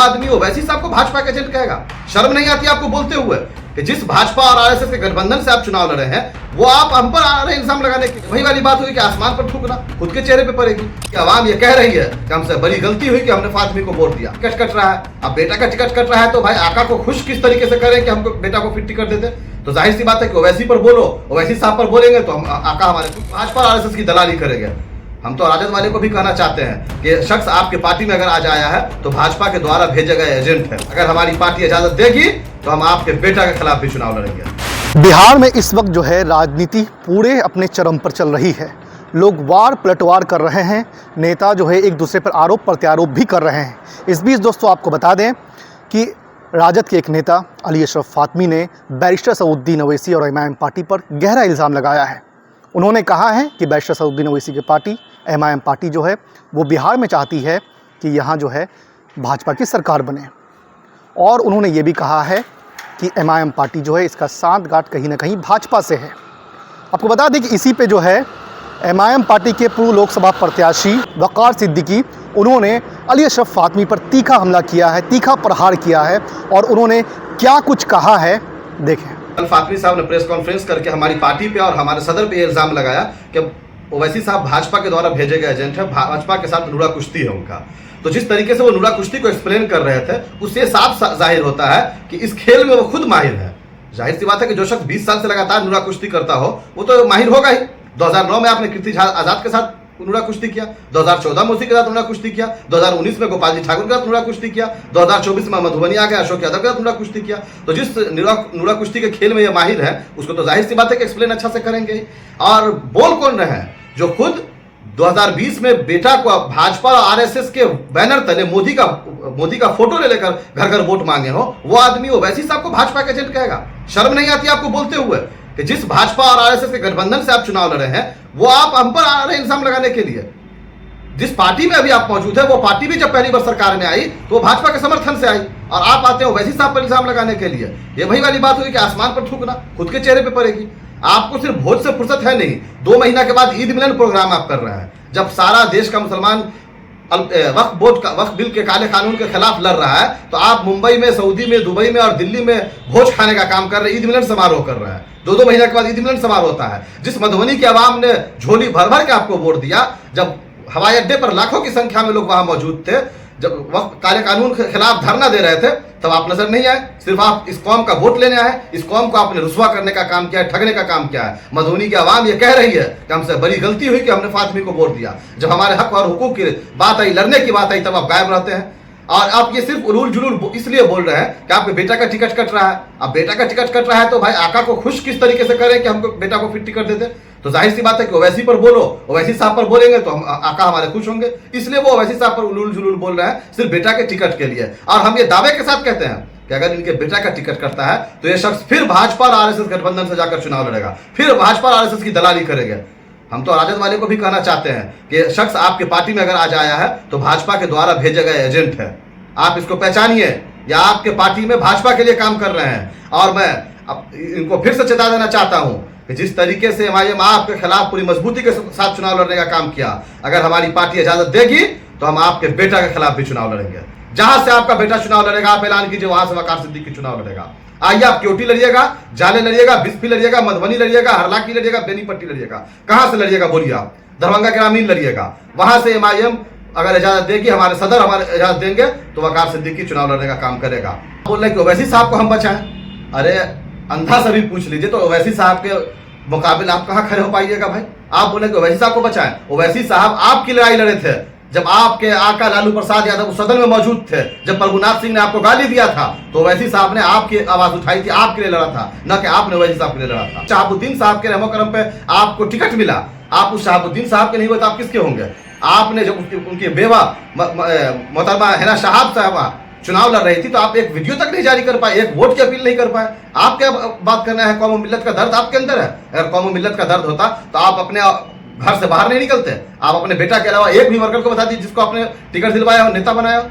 आदमी हो वैसी से आपको भाजपा का एजेंट कहेगा। शर्म नहीं आती आपको बोलते हुए कि जिस भाजपा और आरएसएस के गठबंधन से आप चुनाव लड़े हैं वो आप हम पर आ रहे इल्जाम लगाने की। वही वाली बात हुई कि आसमान पर थूकना खुद के चेहरे पे पड़ेगी कि आवाम ये कह रही है कि हमसे बड़ी गलती हुई कि हमने फातिमी को वोट दिया। टिकट कट रहा है, अब बेटा का टिकट कट रहा है तो भाई आका को खुश किस तरीके से करें कि हमको बेटा को फिर टिकट दे दे। तो जाहिर सी बात है कि ओवैसी पर बोलो, ओवैसी साहब पर बोलेंगे तो हम आका हमारे भाजपा और आरएसएस की दलाली करेंगे। हम तो राजद वाले को भी कहना चाहते हैं कि शख्स आपके पार्टी में अगर आज आया है तो भाजपा के द्वारा भेजे गए एजेंट है। अगर हमारी पार्टी इजाजत देगी तो हम आपके बेटा के खिलाफ भी चुनाव लड़ेंगे। बिहार में इस वक्त जो है राजनीति पूरे अपने चरम पर चल रही है। लोग वार पलटवार कर रहे हैं, नेता जो है एक दूसरे पर आरोप प्रत्यारोप भी कर रहे हैं। इस बीच दोस्तों आपको बता दें कि राजद के एक नेता अली अशरफ फातमी ने बैरिस्टर सऊद्दीन ओवैसी और एमआईएम पार्टी पर गहरा इल्ज़ाम लगाया है। उन्होंने कहा है कि बैरिस्टर सऊद्दीन ओवैसी की पार्टी एमआईएम पार्टी जो है वो बिहार में चाहती है कि यहाँ जो है भाजपा की सरकार बने, और उन्होंने ये भी कहा है कि एमआईएम पार्टी जो है इसका सांठगांठ कहीं ना कहीं भाजपा से है। आपको बता दें कि इसी पे जो है एमआईएम पार्टी के पूर्व लोकसभा प्रत्याशी वक़ार सिद्दीकी उन्होंने अली अशरफ फातमी पर तीखा हमला किया है, तीखा प्रहार किया है, और उन्होंने क्या कुछ कहा है देखें। कल फातमी साहब ने प्रेस कॉन्फ्रेंस करके हमारी पार्टी पे और हमारे सदर पे इल्ज़ाम लगाया कि ओवैसी साहब भाजपा के द्वारा भेजे गए एजेंट है, भाजपा के साथ नूरा कुश्ती है उनका। तो जिस तरीके से वो नूरा कुश्ती को एक्सप्लेन कर रहे थे उससे साफ जाहिर होता है कि इस खेल में वो खुद माहिर है। जाहिर सी बात है कि जो शख्स 20 साल से लगातार नूरा कुश्ती करता हो वो तो माहिर होगा ही। 2009 में आपने कीर्ति आजाद के साथ नूरा कुश्ती किया, 2014 में उसी के साथ नूरा कुश्ती किया, 2019 में गोपाल जी ठाकुर के साथ नूरा कुश्ती किया, 2024 में मधुबनी आ गया अशोक यादव के साथ नूरा कुश्ती किया। तो जिस नूरा कुश्ती के खेल में ये माहिर है उसको तो जाहिर सी बात है कि एक्सप्लेन अच्छा से करेंगे। और बोल कौन रहे हैं जो खुद 2020 में बेटा को भाजपा और आरएसएस के बैनर तले मोदी का फोटो ले लेकर घर घर वोट मांगे हो, वो आदमी ओवैसी साहब को भाजपा के एजेंट कहेगा। शर्म नहीं आती आपको बोलते हुए कि जिस भाजपा और आरएसएस के गठबंधन से आप चुनाव लड़े हैं वो आप हम पर आ रहे इल्जाम लगाने के लिए। जिस पार्टी में अभी आप मौजूद है वो पार्टी भी जब पहली बार सरकार में आई तो वो भाजपा के समर्थन से आई, और आप आते हैं ओवैसी साहब पर इल्जाम लगाने के लिए। ये वही वाली बात हुई कि आसमान पर थूकना खुद के चेहरे पे पड़ेगी। आपको सिर्फ भोज से फुर्सत है नहीं, 2 महीना के बाद ईद मिलन प्रोग्राम आप कर रहे हैं। जब सारा देश का मुसलमान वक्फ बिल के काले कानून के खिलाफ लड़ रहा है तो आप मुंबई में, सऊदी में, दुबई में और दिल्ली में भोज खाने का काम कर रहे हैं, ईद मिलन समारोह कर रहे हैं। 2 महीने के बाद ईद मिलन समारोह होता है। जिस मधुबनी की आवाम ने झोली भर भर के आपको वोट दिया, जब हवाई अड्डे पर लाखों की संख्या में लोग वहां मौजूद थे, जब वक्त काले कानून के खिलाफ धरना दे रहे थे, तब आप नजर नहीं आए। सिर्फ आप इस कौम का वोट लेने आए, इस कौम को आपने रुसवा करने का काम किया है, ठगने का काम किया है। मधुबनी की आवाम ये कह रही है कि हमसे बड़ी गलती हुई कि हमने फातिमी को वोट दिया। जब हमारे हक और हुकूक की बात आई, लड़ने की बात आई, तब आप गायब रहते हैं। और आप ये सिर्फ उलूल जुलूल इसलिए बोल रहे हैं कि आपके बेटा का टिकट कट रहा है। अब बेटा का टिकट कट रहा है तो भाई आका को खुश किस तरीके से करें कि हमको बेटा को फिर टिकट दे दे। तो जाहिर सी बात है कि ओवैसी पर बोलो, ओवैसी साहब पर बोलेंगे तो हम आका हमारे खुश होंगे, इसलिए वो ओवैसी साहब पर उलूल जुलूल बोल रहे हैं सिर्फ बेटा के टिकट के लिए। और हम ये दावे के साथ कहते हैं कि अगर इनके बेटा का टिकट कटता है तो ये शख्स फिर भाजपा और आरएसएस गठबंधन से जाकर चुनाव लड़ेगा, फिर भाजपा और आरएसएस की दलाली करेंगे। हम तो राजद वाले को भी कहना चाहते हैं कि शख्स आपके पार्टी में अगर आज आया है तो भाजपा के द्वारा भेजे गए एजेंट है। आप इसको पहचानिए, या आपके पार्टी में भाजपा के लिए काम कर रहे हैं। और मैं इनको फिर से चेता देना चाहता हूं कि जिस तरीके से एमआईएम आपके खिलाफ पूरी मजबूती के साथ चुनाव लड़ने का काम किया, अगर हमारी पार्टी इजाजत देगी तो हम आपके बेटा के खिलाफ भी चुनाव लड़ेंगे। जहां से आपका बेटा चुनाव लड़ेगा आप ऐलान कीजिए, वहां से वक़ार सिद्दीकी चुनाव लड़ेगा। आइए, आप क्योटी लड़िएगा, जाले लड़िएगा, बिस्फी लड़िएगा, मधुबनी लड़िएगा, हरलाकी लड़िएगा, बेनीपट्टी लड़िएगा। कहां से लड़िएगा बोलिए आप? दरभंगा ग्रामीण लड़िएगा। वहां से एमआईएम अगर इजाजत देगी, हमारे सदर हमारे इजाजत देंगे तो वक़ार सिद्दीकी चुनाव लड़ने का काम करेगा। बोल रहे कि ओवैसी साहब को हम बचाएं। अरे अंधा सभी पूछ लीजिए तो ओवैसी साहब के मुकाबले आप कहां खड़े हो पाइएगा भाई? आप बोले कि ओवैसी साहब को बचाएं। ओवैसी साहब आपकी लड़ाई लड़े थे जब आपके आका लालू प्रसाद यादव सदन में मौजूद थे। जब प्रभुनाथ सिंह ने आपको गाली दिया था तो ओवैसी साहब ने आपकी आवाज उठाई थी, आपके लिए लड़ा था, न कि आपने ओवैसी साहब के लिए लड़ा था। शहाबुद्दीन साहब के रहमो करम पे आपको टिकट मिला, आप उस शहाबुद्दीन साहब के नहीं हुए तो आप किसके होंगे? आपने जब उनकी बेवा मोहतरमा हिना शहाब साहबा चुनाव लड़ रही थी तो आप एक वीडियो तक नहीं जारी कर पाए, एक वोट की अपील नहीं कर पाए। आप क्या बात करना है? कौम मिल्लत का दर्द आपके अंदर है। अगर कौम मिल्लत का दर्द होता तो आप अपने घर से बाहर नहीं निकलते। आप अपने बेटा के अलावा एक भी वर्कर को बता दीजिए जिसको आपने टिकट दिलवाया हो, नेता बनाया हो।